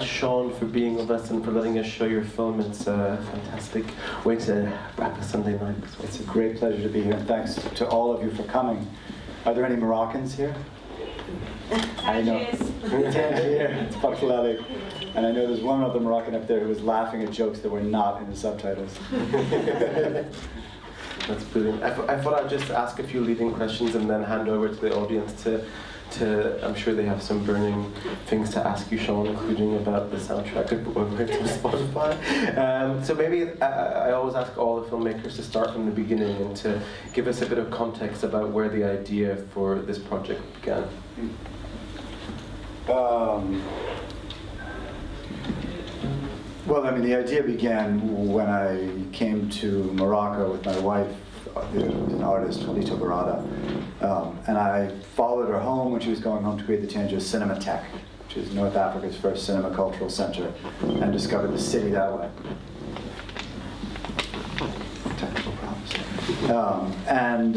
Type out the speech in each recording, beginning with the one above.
much, Sean, for being with us and for letting us show your film. It's a fantastic way to wrap a Sunday night. It's a great pleasure to be here, and thanks to all of you for coming. Are there any Moroccans here? I know. Tangier, it's Baklali. And I know there's one other Moroccan up there who was laughing at jokes that were not in the subtitles. That's brilliant. I thought I'd just ask a few leading questions and then hand over to the audience to I'm sure they have some burning things to ask you, Sean, including about the soundtrack over to Spotify. So maybe I always ask all the filmmakers to start from the beginning and to give us a bit of context about where the idea for this project began. Well, I mean, the idea began when I came to Morocco with my wife, who's an artist, Lito Barada. And I followed her home when she was going home to create the Tangier Cinematheque, which is North Africa's first cinema cultural center, and discovered the city that way. Technical problems. And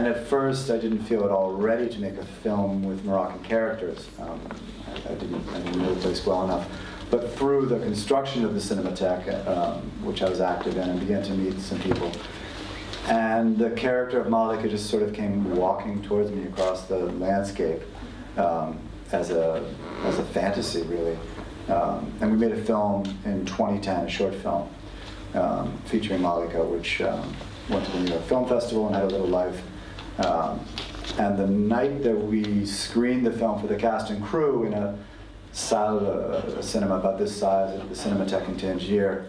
at first, I didn't feel at all ready to make a film with Moroccan characters. I didn't know the place well enough. But through the construction of the Cinematheque, which I was active in, and began to meet some people, and the character of Malika just sort of came walking towards me across the landscape as a fantasy, really. And we made a film in 2010, a short film, featuring Malika, which went to the New York Film Festival and had a little life. And the night that we screened the film for the cast and crew in a salle, a cinema about this size at the Cinematheque in Tangier,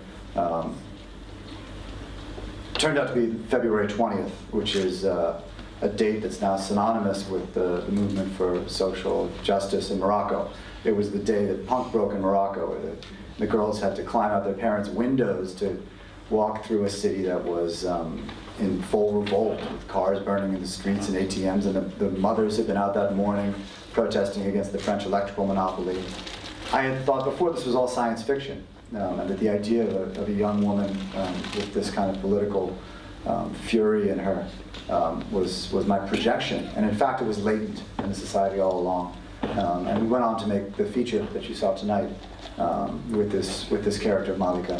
turned out to be February 20th, which is a date that's now synonymous with the movement for social justice in Morocco. It was the day that punk broke in Morocco, where the girls had to climb out their parents' windows to walk through a city that was in full revolt, with cars burning in the streets and ATMs, and the mothers had been out that morning protesting against the French electrical monopoly. I had thought before this was all science fiction, and that the idea of a young woman with this kind of political fury in her was my projection, and in fact it was latent in the society all along. And we went on to make the feature that you saw tonight with this character of Malika.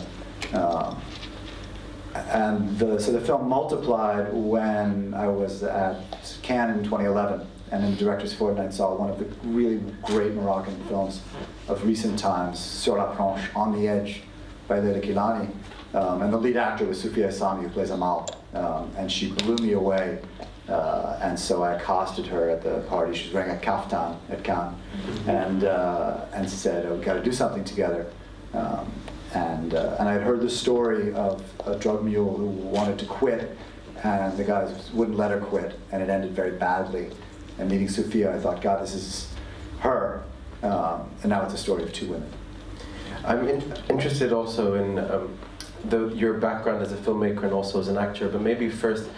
So the film multiplied when I was at Cannes in 2011, and in the Director's Fortnight saw one of the really great Moroccan films of recent times, Sur la Planche, On the Edge, by Leila Kilani. And the lead actor was Sophia Sami, who plays Amal. And she blew me away. And so I accosted her at the party. She was wearing a kaftan at Cannes, and said, "Oh, we've got to do something together." And I had heard the story of a drug mule who wanted to quit, and the guys wouldn't let her quit, and it ended very badly. And meeting Sophia, I thought, God, this is her. And now it's a story of two women. I'm interested also in your background as a filmmaker and also as an actor, but maybe first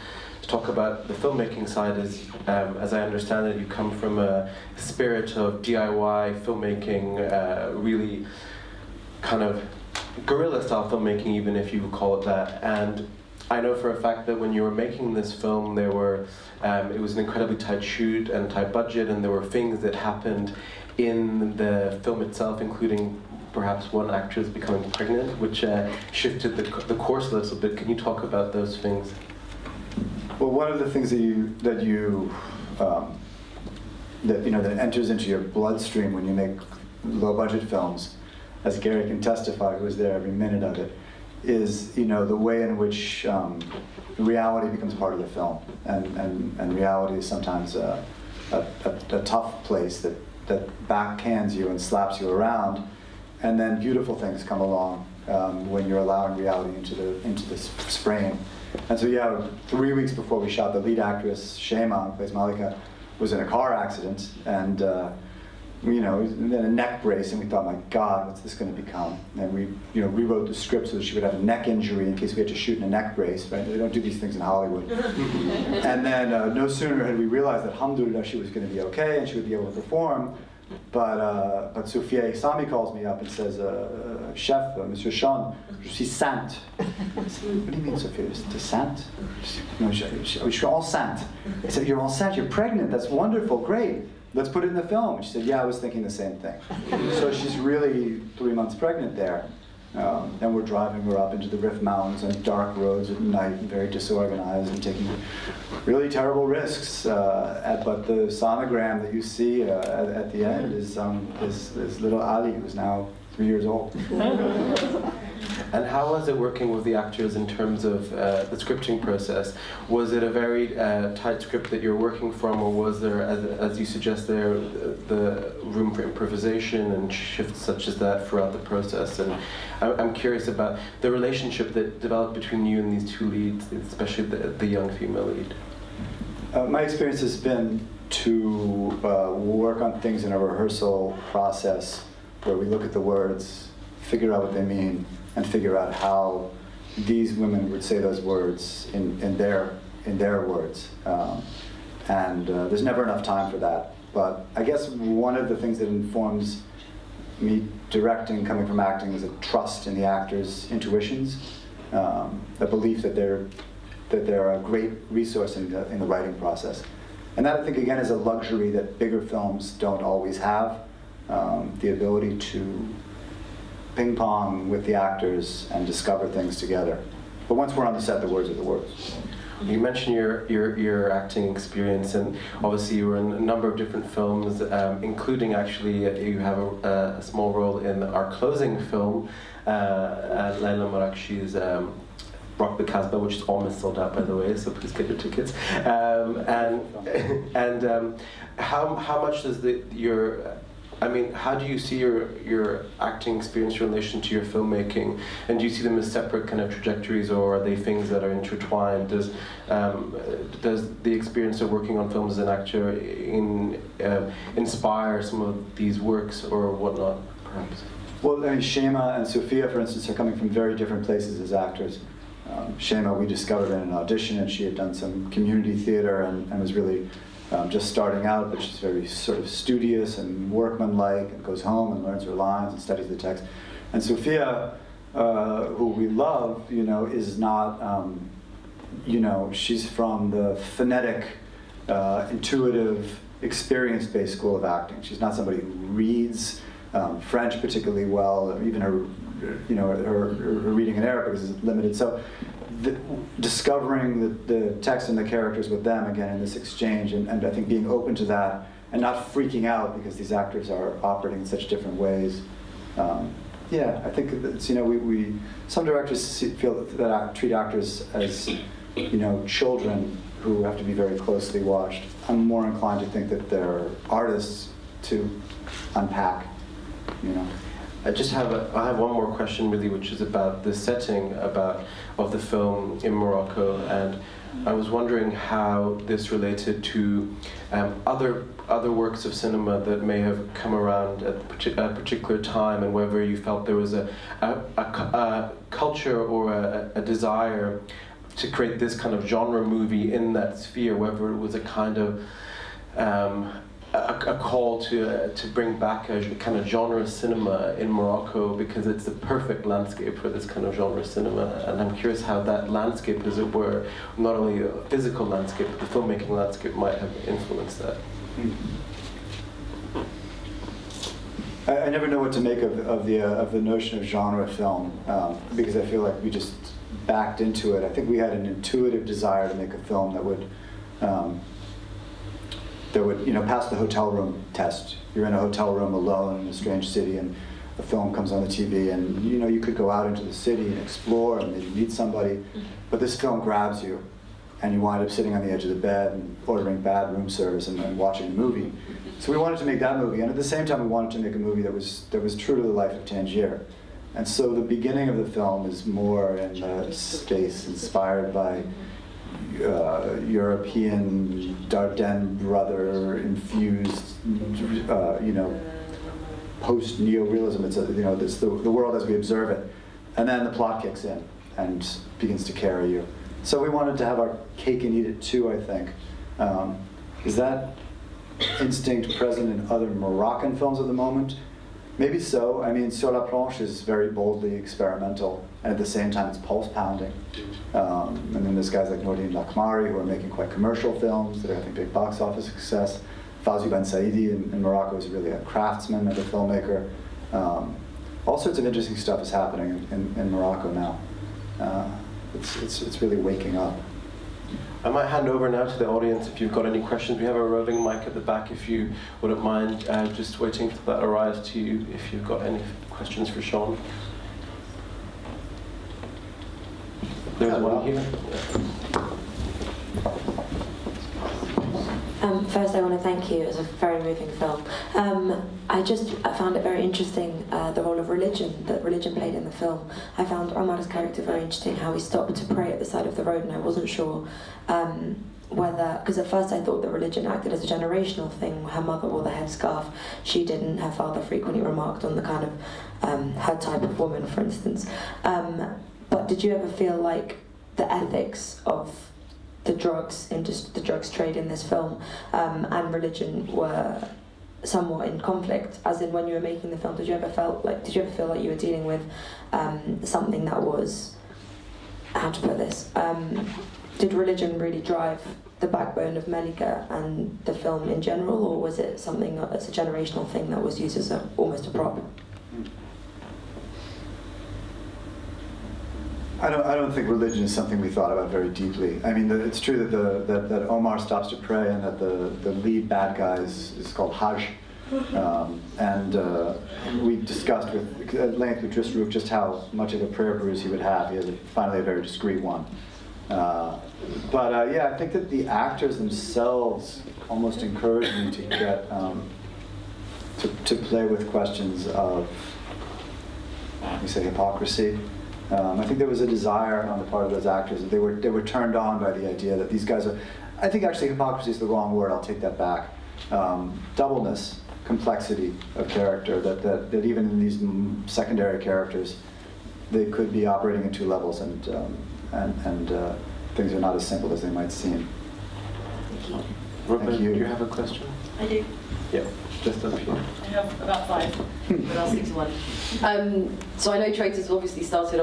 to talk about the filmmaking side. As I understand it, you come from a spirit of DIY filmmaking, really kind of guerrilla-style filmmaking, even if you would call it that. And I know for a fact that when you were making this film, it was an incredibly tight shoot and tight budget, and there were things that happened in the film itself, including perhaps one actress becoming pregnant, which shifted the course a little bit. Can you talk about those things? Well, one of the things that enters into your bloodstream when you make low-budget films, as Gary can testify, who was there every minute of it, is the way in which reality becomes part of the film, and reality is sometimes a tough place that backhands you and slaps you around, and then beautiful things come along when you're allowing reality into this frame. And so 3 weeks before we shot, the lead actress Shema, who plays Malika, was in a car accident, and in a neck brace, and we thought, my God, what's this going to become? And we rewrote the script so that she would have a neck injury in case we had to shoot in a neck brace, right? They don't do these things in Hollywood. And then no sooner had we realized that, alhamdulillah, she was going to be okay and she would be able to perform, but Sophia Sami calls me up and says, Chef, Monsieur Sean, je suis sainte. I said, what do you mean, Sophia? T'es sainte? No, je suis enceinte. I said, you're enceinte, you're pregnant, that's wonderful, great. let's put it in the film. And she said, yeah, I was thinking the same thing. So she's really 3 months pregnant there. And we're driving her up into the Rift Mountains on dark roads at night, and very disorganized and taking really terrible risks. But the sonogram that you see at the end is little Ali, who's now 3 years old. And how was it working with the actors in terms of the scripting process? Was it a very tight script that you're working from, or was there, as you suggest there, the room for improvisation and shifts such as that throughout the process? And I'm curious about the relationship that developed between you and these two leads, especially the young female lead. My experience has been to work on things in a rehearsal process where we look at the words, figure out what they mean, and figure out how these women would say those words in their words. There's never enough time for that. But I guess one of the things that informs me directing, coming from acting, is a trust in the actors' intuitions, a belief that they're a great resource in the writing process. And that, I think, again, is a luxury that bigger films don't always have, the ability to ping pong with the actors and discover things together. But once we're on the set, the words are the words. You mentioned your acting experience, and obviously you were in a number of different films, including actually you have a small role in our closing film, Layla Marakshi's Rock the Casbah, which is almost sold out, by the way, so please get your tickets. How much does how do you see your acting experience in relation to your filmmaking? And do you see them as separate kind of trajectories, or are they things that are intertwined? Does the experience of working on films as an actor inspire some of these works or whatnot, perhaps? Well, I mean, Shema and Sophia, for instance, are coming from very different places as actors. Shema we discovered in an audition, and she had done some community theater and was really just starting out, but she's very sort of studious and workmanlike, and goes home and learns her lines and studies the text. And Sophia, who we love, is not, she's from the phonetic, intuitive, experience-based school of acting. She's not somebody who reads French particularly well, or even her reading in Arabic is limited. So discovering the text and the characters with them again in this exchange, and I think being open to that and not freaking out because these actors are operating in such different ways. I think it's, we some directors feel that treat actors as children who have to be very closely watched. I'm more inclined to think that they're artists to unpack. I have one more question really, which is about the setting of the film in Morocco, and I was wondering how this related to other works of cinema that may have come around at a particular time, and whether you felt there was a culture or a desire to create this kind of genre movie in that sphere, whether it was a kind of a call to bring back a kind of genre cinema in Morocco, because it's the perfect landscape for this kind of genre cinema. And I'm curious how that landscape, as it were, not only a physical landscape, but the filmmaking landscape might have influenced that. I never know what to make of the notion of genre film, because I feel like we just backed into it. I think we had an intuitive desire to make a film that would pass the hotel room test. You're in a hotel room alone in a strange city, and a film comes on the TV, and you could go out into the city and explore and maybe meet somebody, but this film grabs you, and you wind up sitting on the edge of the bed and ordering bad room service and watching a movie. So we wanted to make that movie, and at the same time we wanted to make a movie that was true to the life of Tangier. And so the beginning of the film is more in the space inspired by European Dardenne brother infused, post neorealism. It's the world as we observe it, and then the plot kicks in and begins to carry you. So we wanted to have our cake and eat it too. I think is that instinct present in other Moroccan films at the moment? Maybe so. I mean, Sur la Planche is very boldly experimental, and at the same time it's pulse pounding. And then there's guys like Nordine Lakhmari who are making quite commercial films that are having big box office success. Fawzi Ben Saidi in Morocco is really a craftsman and a filmmaker. All sorts of interesting stuff is happening in Morocco now. It's really waking up. I might hand over now to the audience if you've got any questions. We have a roving mic at the back if you wouldn't mind just waiting for that arrives to you if you've got any questions for Sean. There's one here. First, I want to thank you. It was a very moving film. I found it very interesting, the role of religion that religion played in the film. I found Amal's character very interesting, how he stopped to pray at the side of the road, and I wasn't sure whether, because at first I thought that religion acted as a generational thing. Her mother wore the headscarf, she didn't. Her father frequently remarked on the kind of her type of woman, for instance. But did you ever feel like the ethics of the drugs trade in this film and religion were somewhat in conflict? As in, when you were making the film, did you ever feel like you were dealing with something that was, how to put this, did religion really drive the backbone of Malika and the film in general, or was it something that's a generational thing that was used as almost a prop? I don't think religion is something we thought about very deeply. I mean, it's true that Omar stops to pray, and that the lead bad guy is called Hajj. We discussed at length with Tristaruk just how much of a prayer bruise he would have. He has finally a very discreet one. Yeah, I think that the actors themselves almost encouraged me to get to play with questions of, we say, hypocrisy. I think there was a desire on the part of those actors that they were turned on by the idea that these guys are, I think actually hypocrisy is the wrong word, I'll take that back. Doubleness, complexity of character, that even in these secondary characters, they could be operating at two levels, and things are not as simple as they might seem. Thank you. Robert, Thank you. do you have a question? I do. Yeah, just up here. I have about 5, but I'll stick to one. So I know Traitors obviously started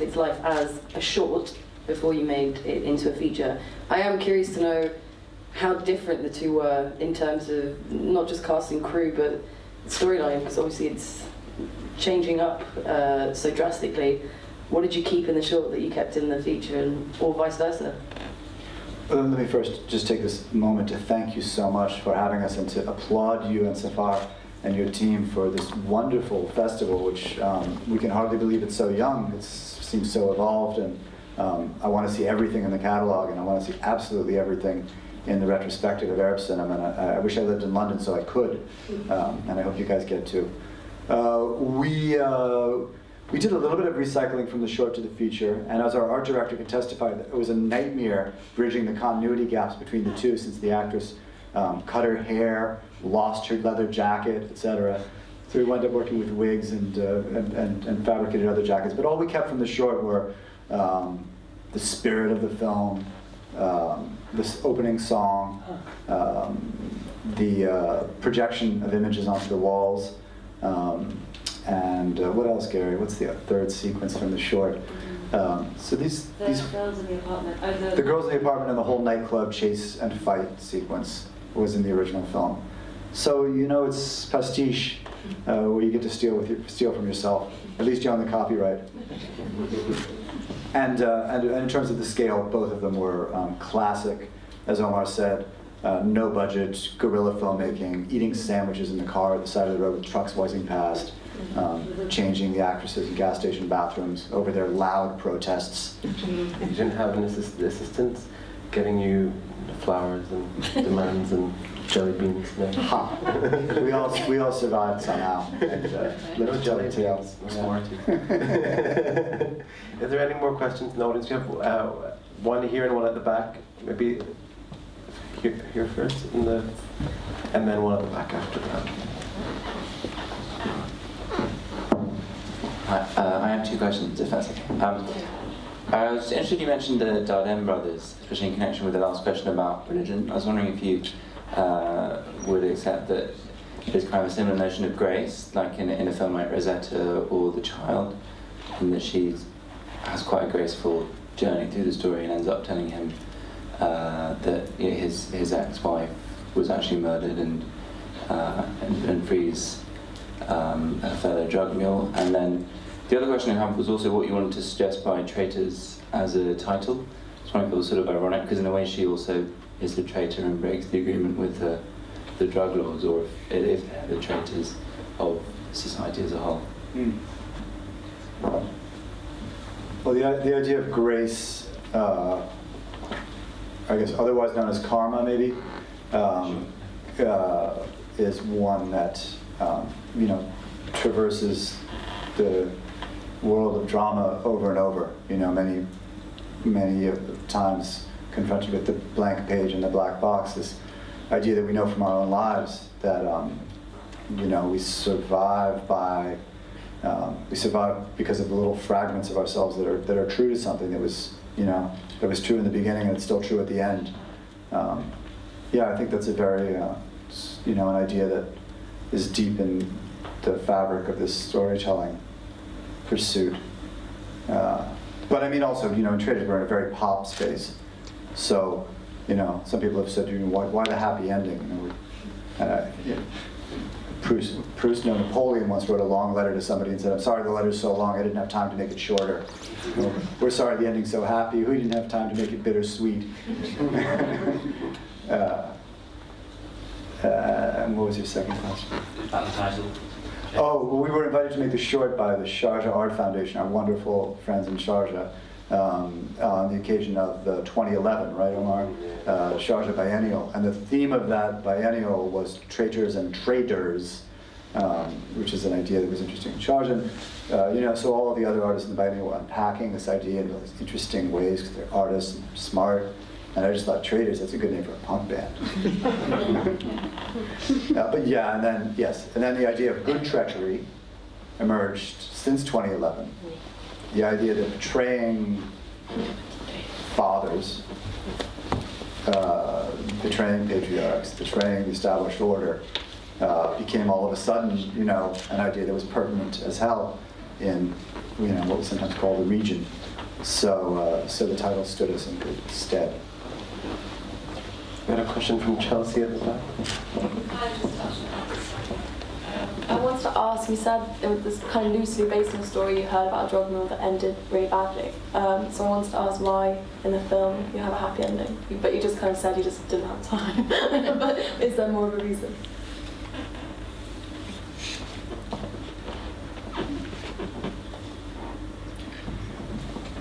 its life as a short before you made it into a feature. I am curious to know how different the two were in terms of not just casting crew, but storyline, because obviously it's changing up so drastically. What did you keep in the short that you kept in the feature, or vice versa? Let me first just take this moment to thank you so much for having us, and to applaud you and Safar and your team for this wonderful festival, which we can hardly believe it's so young. It seems so evolved, and I want to see everything in the catalog, and I want to see absolutely everything in the retrospective of Arab cinema. And I wish I lived in London so I could, and I hope you guys get to. We did a little bit of recycling from the short to the feature, and as our art director can testify, it was a nightmare bridging the continuity gaps between the two, since the actress cut her hair, lost her leather jacket, etc. So we wound up working with wigs and fabricated other jackets. But all we kept from the short were the spirit of the film, this opening song, the projection of images onto the walls, and what else, Gary? What's the third sequence from the short? So these girls in the apartment. the girls in the apartment and the whole nightclub chase and fight sequence was in the original film. So it's pastiche, where you get to steal from yourself. At least you own the copyright. And in terms of the scale, both of them were classic, as Omar said. No budget, guerrilla filmmaking, eating sandwiches in the car at the side of the road with trucks whizzing past, changing the actresses in gas station bathrooms over their loud protests. You didn't have an assistant getting you flowers and demands and jelly beans? No. Ha! We all survived somehow. Little jelly tails. Smarty. Is there any more questions in the audience? We have one here and one at the back. Maybe here first, and then one at the back after that. I have two questions, if that's okay. I was interested, you mentioned the Dardenne brothers, especially in connection with the last question about religion. I was wondering if you would accept that there's kind of a similar notion of grace, like in a film like Rosetta or The Child, and that she has quite a graceful journey through the story and ends up telling him that his ex-wife was actually murdered and frees a fellow drug mule. And then the other question I have was also what you wanted to suggest by Traitors as a title. I just wondering if it was sort of ironic, because in a way she also is the traitor and breaks the agreement with the drug lords, or if they're the traitors of society as a whole. Well, the idea of grace, I guess otherwise known as karma maybe, is one that traverses the world of drama over and over. Many times confronted with the blank page and the black box, this idea that we know from our own lives that we survive by we survive because of the little fragments of ourselves that are true to something that was true in the beginning and it's still true at the end. I think that's a very an idea that is deep in the fabric of this storytelling pursuit. But I mean also, in Traitors we're in a very pop space. So, some people have said, why the happy ending? Proust, Napoleon once wrote a long letter to somebody and said, I'm sorry the letter's so long, I didn't have time to make it shorter. We're sorry the ending's so happy, we didn't have time to make it bittersweet. And what was your second question? About the title. Oh, well, we were invited to make the short by the Sharjah Art Foundation, our wonderful friends in Sharjah, on the occasion of the 2011, right, Omar? Sharjah Biennial. And the theme of that biennial was Traitors and Traders, which is an idea that was interesting in Sharjah. So all of the other artists in the biennial were unpacking this idea in those interesting ways because they're artists and smart. And I just thought, Traitors, that's a good name for a punk band. And then the idea of good treachery emerged since 2011. The idea that betraying fathers, betraying patriarchs, betraying the established order, became all of a sudden, an idea that was pertinent as hell in, what was sometimes called the region. So the title stood us in good stead. We had a question from Chelsea at the back. I wanted to ask, you said it was this kind of loosely based on a story you heard about a drug mule that ended really badly. So I wanted to ask why in the film you have a happy ending, but you just kind of said you just didn't have time. But is there more of a reason?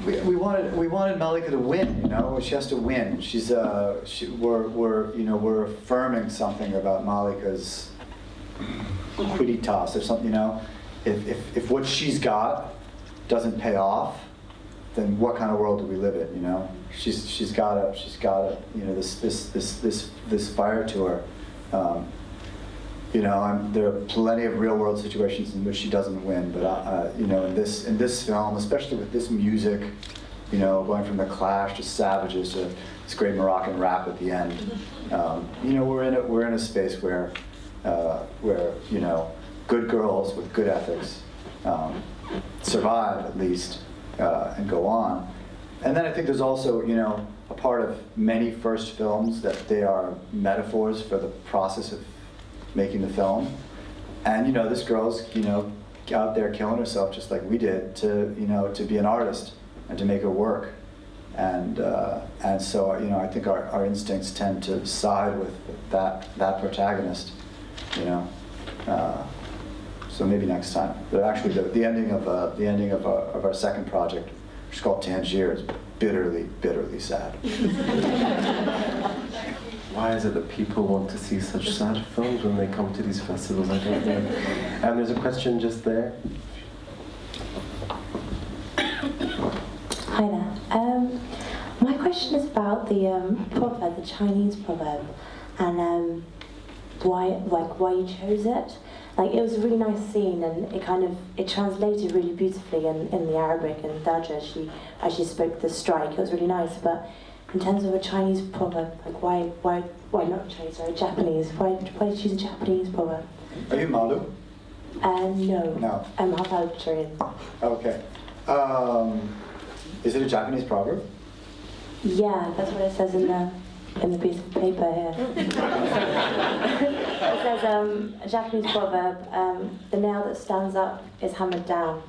We wanted Malika to win. She has to win. We're affirming something about Malika's quidditas or something. If what she's got doesn't pay off, then what kind of world do we live in? She's got this fire to her. There are plenty of real world situations in which she doesn't win, but in this film, especially with this music, going from the Clash to Savages to this great Moroccan rap at the end, we're in a space where good girls with good ethics survive at least and go on. And then I think there's also a part of many first films that they are metaphors for the process of making the film. And this girl's out there killing herself just like we did to be an artist and to make her work. And so I think our instincts tend to side with that protagonist. So maybe next time. But actually the ending of our second project, which is called Tangier, is bitterly, bitterly sad. Why is it that people want to see such sad films when they come to these festivals? I don't know. And there's a question just there. Hi there. My question is about the proverb, the Chinese proverb, and why you chose it. It was a really nice scene, and it translated really beautifully in the Arabic, and Daja, she spoke the strike. It was really nice, but in terms of a Chinese proverb, why not Chinese, sorry, Japanese? Why did you choose a Japanese proverb? Are you Malu? No. No. I'm half Algerian. Okay. Is it a Japanese proverb? Yeah, that's what it says in the in the piece of paper here. It says a Japanese proverb, the nail that stands up is hammered down,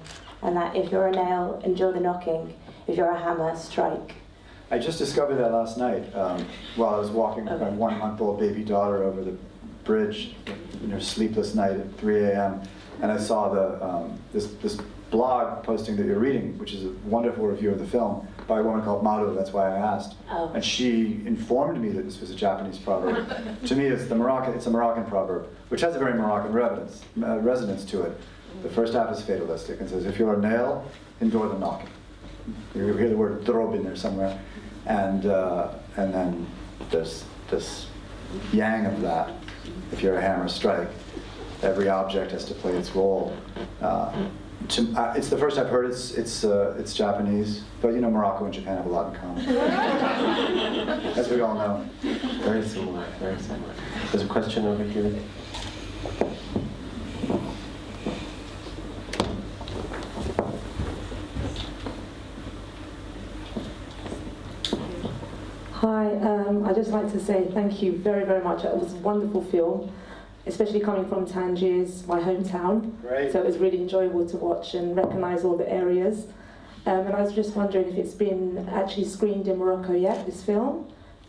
and that if you're a nail, endure the knocking, if you're a hammer, strike. I just discovered that last night while I was walking with my 1-month-old baby daughter over the bridge in her sleepless night at 3 a.m. and I saw this blog posting that you're reading, which is a wonderful review of the film by a woman called Maru. That's why I asked. Oh. And she informed me that this was a Japanese proverb. To me, it's a Moroccan proverb, which has a very Moroccan resonance to it. The first half is fatalistic and says, if you're a nail, endure the knocking. You hear the word drob in there somewhere. And then there's this yang of that. If you're a hammer, strike. Every object has to play its role. It's the first I've heard it's Japanese, but you know Morocco and Japan have a lot in common, as we all know. Very similar, very similar. There's a question over here. Hi, I'd just like to say thank you very, very much. It was a wonderful film, especially coming from Tangier, my hometown. Great. So it was really enjoyable to watch and recognise all the areas. And I was just wondering if it's been actually screened in Morocco yet, this film?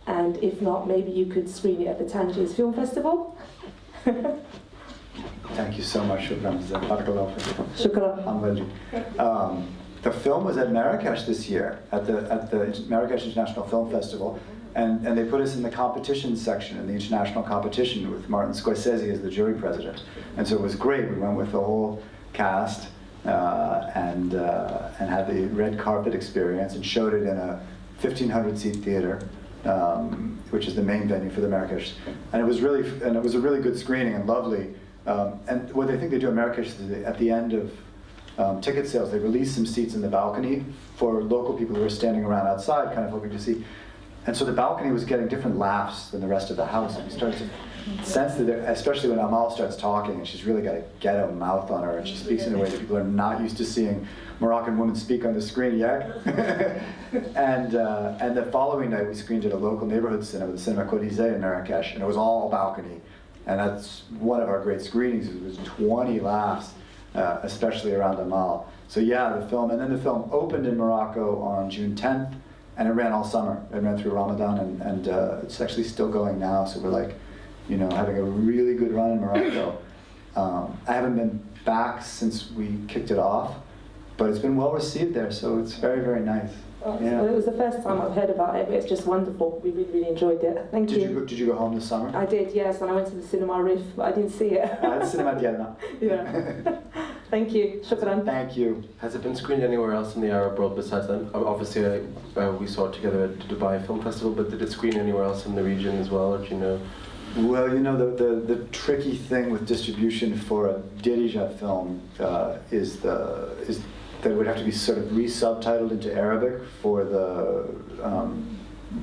And if not, maybe you could screen it at the Tangier Film Festival? Thank you so much, Shukran. Shukran. The film was at Marrakesh this year, at the Marrakesh International Film Festival, and they put us in the competition section, in the international competition, with Martin Scorsese as the jury president. And so it was great. We went with the whole cast and had the red carpet experience and showed it in a 1,500-seat theater, which is the main venue for the Marrakesh. And it was a really good screening and lovely. And what I think they do in Marrakesh is at the end of ticket sales, they release some seats in the balcony for local people who are standing around outside, kind of hoping to see. And so the balcony was getting different laughs than the rest of the house. And you start to sense that, especially when Amal starts talking, and she's really got a ghetto mouth on her, and she speaks in a way that people are not used to seeing Moroccan women speak on the screen yet. And the following night, we screened at a local neighborhood cinema, the Cinema Colisée in Marrakesh, and it was all balcony. And that's one of our great screenings. It was 20 laughs. Especially around Amal. So yeah, the film opened in Morocco on June 10th, and it ran all summer. It ran through Ramadan, and it's actually still going now. So we're like, you know, having a really good run in Morocco. I haven't been back since we kicked it off, but it's been well received there, so it's very, very nice. Yeah. Well, it was the first time I've heard about it, but it's just wonderful. We really, really enjoyed it. Thank you. Did you go home this summer? I did, yes, and I went to the Cinema Riff, but I didn't see it. The Cinema Diana. Yeah. Thank you. Shukran. Thank you. Has it been screened anywhere else in the Arab world besides that? Obviously, we saw it together at the Dubai Film Festival, but did it screen anywhere else in the region as well, or do you know? Well, you know, the tricky thing with distribution for a Dirija film is that it would have to be sort of re-subtitled into Arabic for the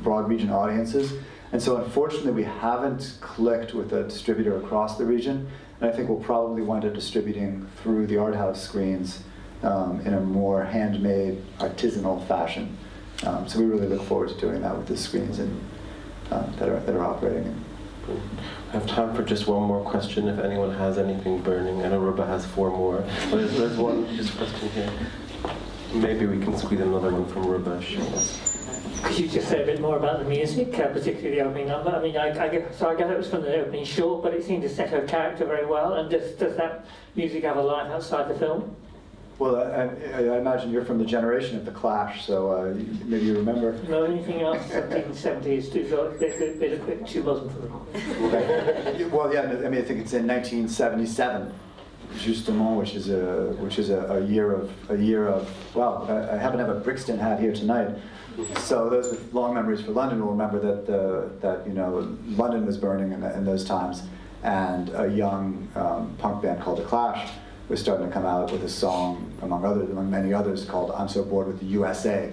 broad region audiences. And so unfortunately we haven't clicked with a distributor across the region, and I think we'll probably wind up distributing through the art house screens in a more handmade, artisanal fashion. So we really look forward to doing that with the screens that are operating. I have time for just one more question if anyone has anything burning. I know Ruba has 4 more. But there's one question here. Maybe we can squeeze another one from Ruba. Could you just say a bit more about the music, particularly the opening number? I mean, I guess it was from the opening short, but it seemed to set her character very well. And does that music have a life outside the film? Well, I imagine you're from the generation of The Clash, so maybe you remember. No, anything else 1770s is a bit of quick. She wasn't for them. Well, yeah, I mean, I think it's in 1977, justement, which is a year of. Well, I happen to have a Brixton hat here tonight, so those with long memories for London will remember that you know London was burning in those times, and a young punk band called The Clash was starting to come out with a song, among many others, called "I'm So Bored with the USA."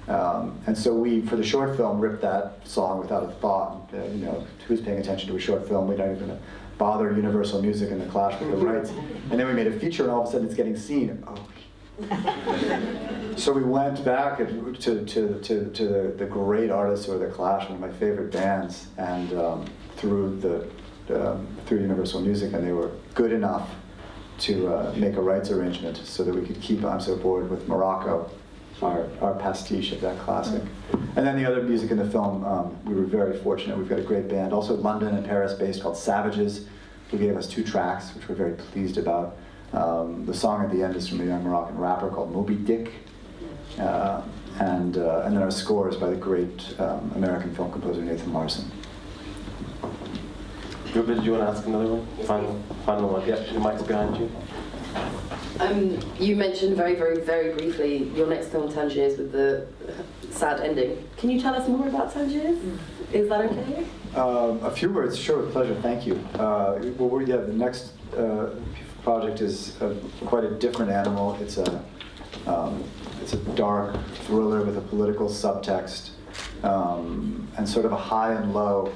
And so we, for the short film, ripped that song without a thought. You know, who's paying attention to a short film? We don't even bother Universal Music and The Clash with the rights. And then we made a feature, and all of a sudden it's getting seen. Oh. So we went back to the great artists who are the Clash, one of my favorite bands, and through Universal Music, and they were good enough to make a rights arrangement so that we could keep I'm So Bored with Morocco, our pastiche of that classic. And then the other music in the film, we were very fortunate. We've got a great band, also London and Paris based, called Savages, who gave us 2 tracks, which we're very pleased about. The song at the end is from a young Moroccan rapper called Moby Dick. And then our score is by the great American film composer Nathan Larson. Ruben, did you want to ask another one? Final one. Yeah, the mic's behind you. You mentioned very, very, very briefly your next film, Tangiers, with the sad ending. Can you tell us more about Tangiers? Is that okay? A few words, sure, with pleasure, thank you. The next project is quite a different animal. It's a dark thriller with a political subtext, and sort of a high and low,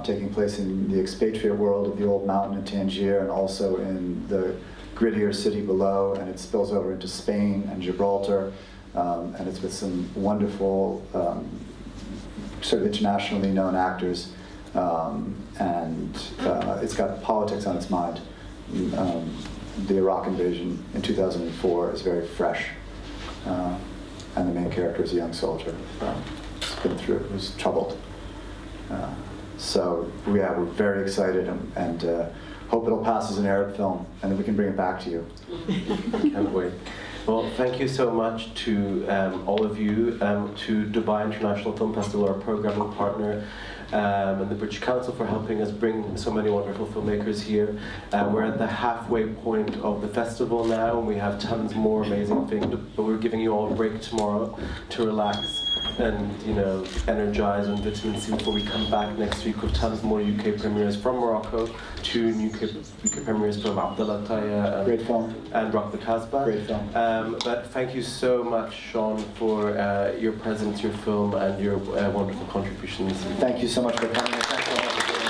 taking place in the expatriate world of the old mountain in Tangier, and also in the grittier city below, and it spills over into Spain and Gibraltar, and it's with some wonderful, sort of internationally known actors, and it's got politics on its mind. The Iraq invasion in 2004 is very fresh, and the main character is a young soldier who's troubled. So yeah, we're very excited and hope it'll pass as an Arab film, and then we can bring it back to you. Can't wait. Well, thank you so much to all of you, to Dubai International Film Festival, our programming partner, and the British Council for helping us bring so many wonderful filmmakers here. We're at the halfway point of the festival now, and we have tons more amazing things, but we're giving you all a break tomorrow to relax and, you know, energize on vitamin C before we come back next week with tons more UK premieres from Morocco, 2 UK premieres from Abdallah Taya Great film. and Rock the Casbah. Great film. But thank you so much, Sean, for your presence, your film, and your wonderful contributions. Thank you so much for coming. Thanks so much.